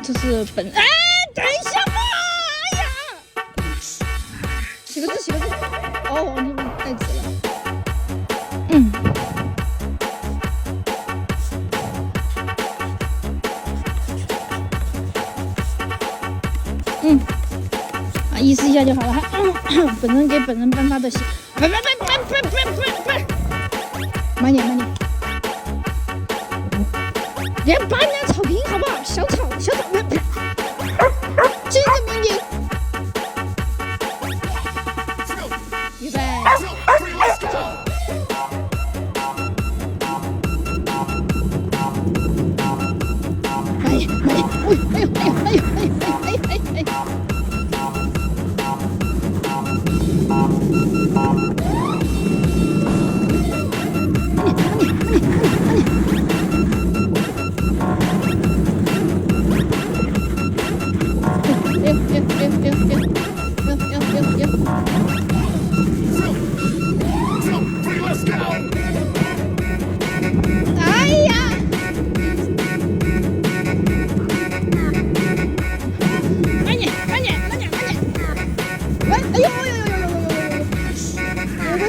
这是本哎，等一下嘛！哎呀，写个字，写个字。哦，你带字了。意思一下就好了。本人给本人颁发的信，慢点，别把人家草坪好不好？小草，这个命令。预备。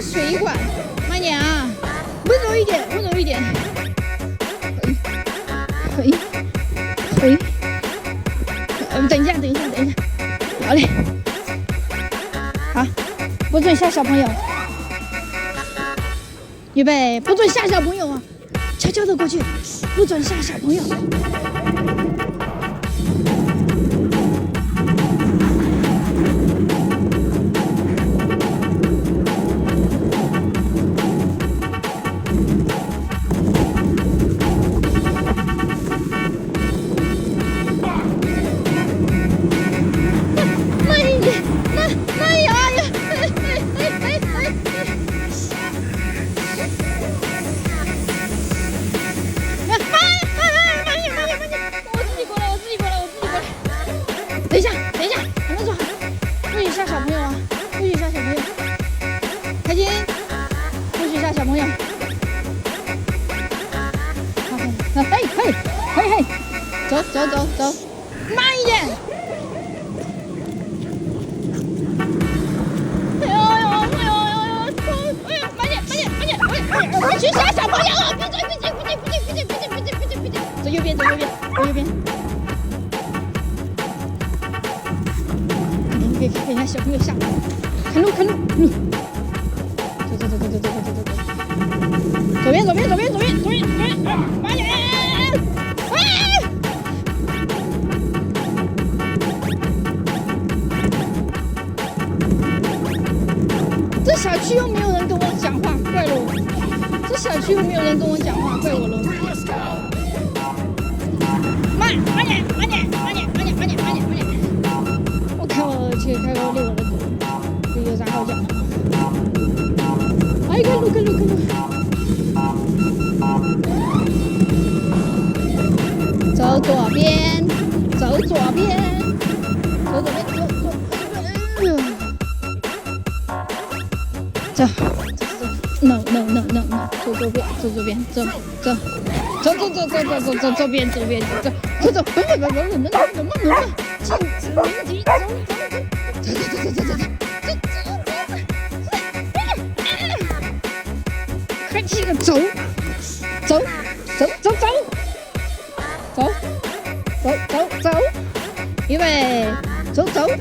水管，慢点啊，温柔一点。等一下，好嘞，好，不准吓小朋友，预备，不准吓小朋友啊，悄悄的过去，不准吓小朋友。等一下，还没做好，不许吓小朋友啊！开心，不许吓小朋友。嘿，走，慢一点。慢点，吓小朋友啊！闭嘴！走右边。别人家小朋友吓，看路，走，左边，慢点！这小区又没有人跟我讲话，怪了我。慢点！我看我去开个遛我的狗，这有啥好讲的？哎，看路。走左边。走 ，no， 走左边，走，左边，走，禁止鸣笛，快起个走，预备，走，快走！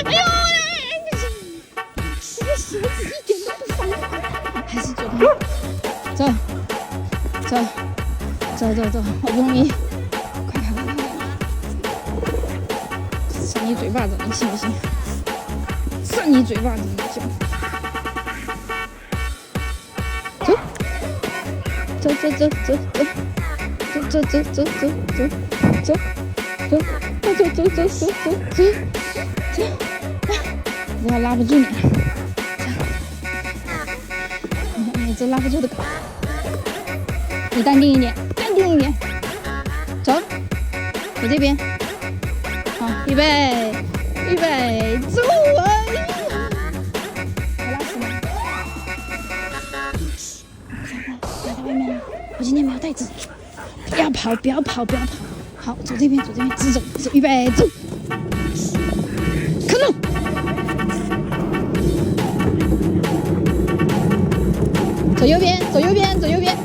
哎呦！这个鞋子一点都不防滑，还是左边。走，好不容易，快！扇你嘴巴子，你信不信？扇你嘴巴子，你信？走，我拉不住你了。你这拉不住的狗，你淡定一点。走，我这边。好，预备，走啊！要跑，不要跑，不要跑。好，走这边，走这边，直走，走，预备，走。看路。走右边，走右边，走右边。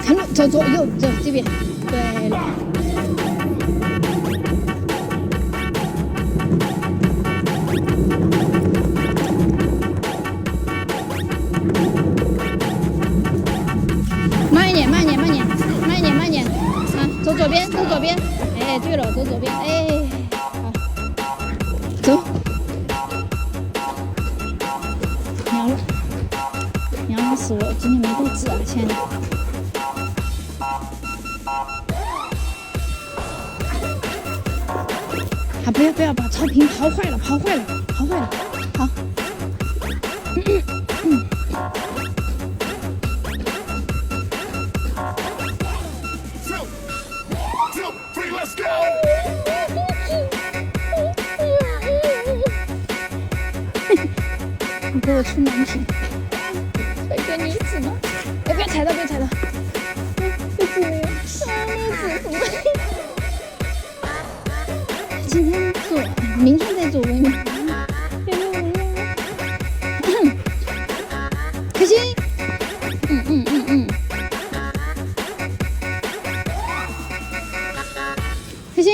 看路，走左右，走这边。对了。慢一点，慢一点，慢一点，慢一点，慢一点。啊，走左边，走左边。哎，对了，走左边。哎，好，走。娘死我！今天没带纸啊，亲爱的。啊，不要把草坪刨坏了，刨坏了，刨坏了。好。你给我出难题，再跟你一起吗？哎，不要踩到，不要踩到。这纸没有，那纸今天做，明天再做，我明开心。开心。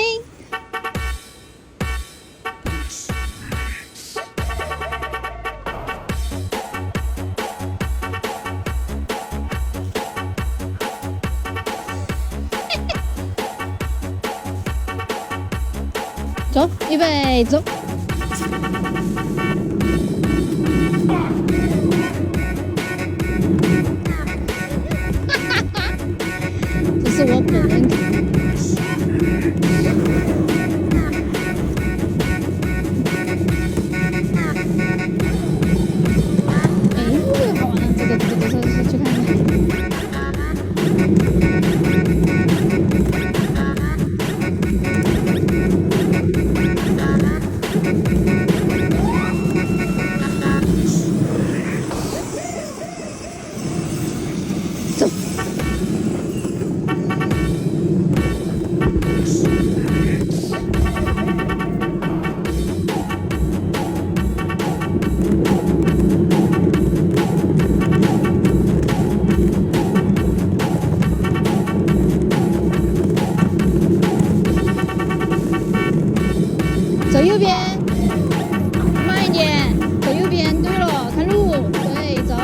走，预备，走。这是我本人卡。哎，这个好玩了，这个去看看。走右边，慢一点，走右边。对了，看路，对，走。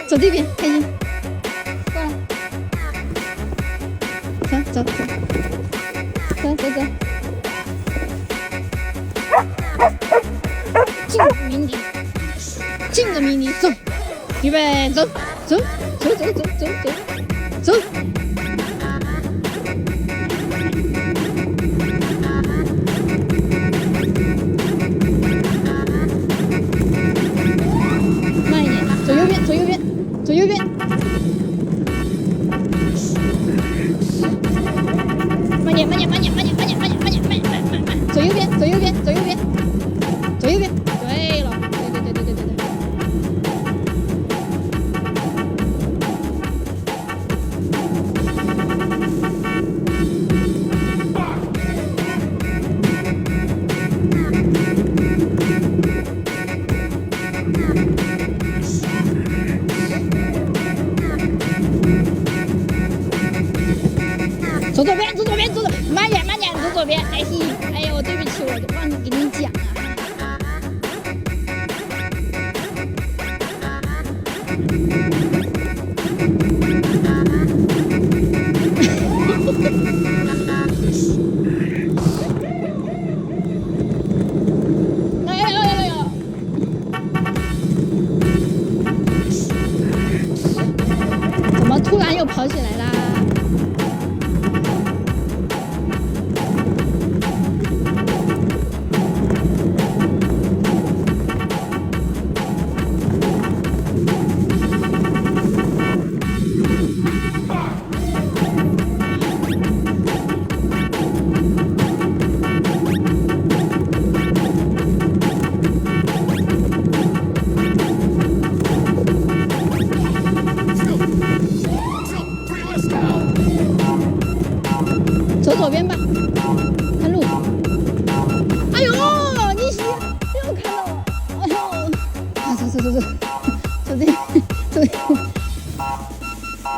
走这边，开心。过来，走。近个迷你，走，预备，走。慢一点，走右边。慢点，走右边。对了，对。走左边，慢点，走左边。哎呦，对不起，我就忘记给你讲了。走这边，走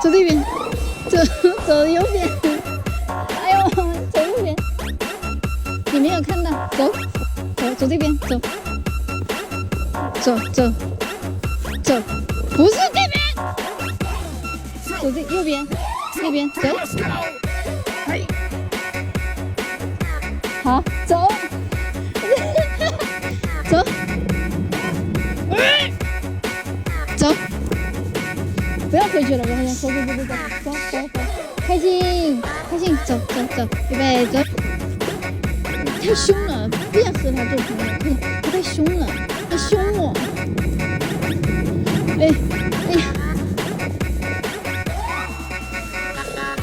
这边，走右边。哎呦，走右边。你没有看到？走这边，走，不是这边，走这右边，走。好，走，走，不要回去了，走，开心，走，预备走。太凶了，不想和他做朋友，他太凶了，他凶我。哎呀，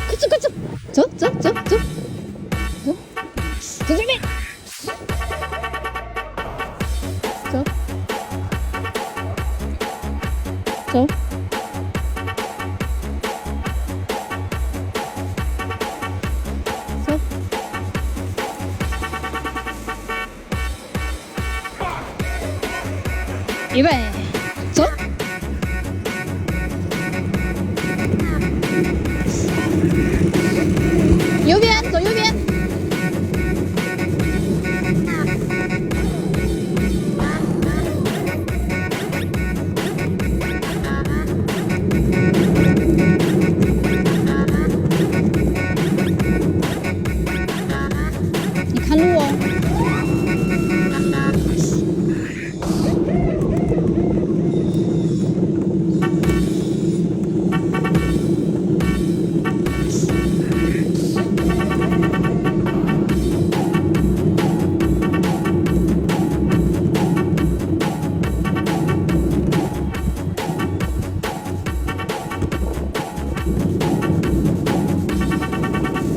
快走，走这边，走。预备，走。右边，走右边。你看路哦。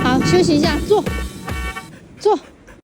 好，休息一下，坐。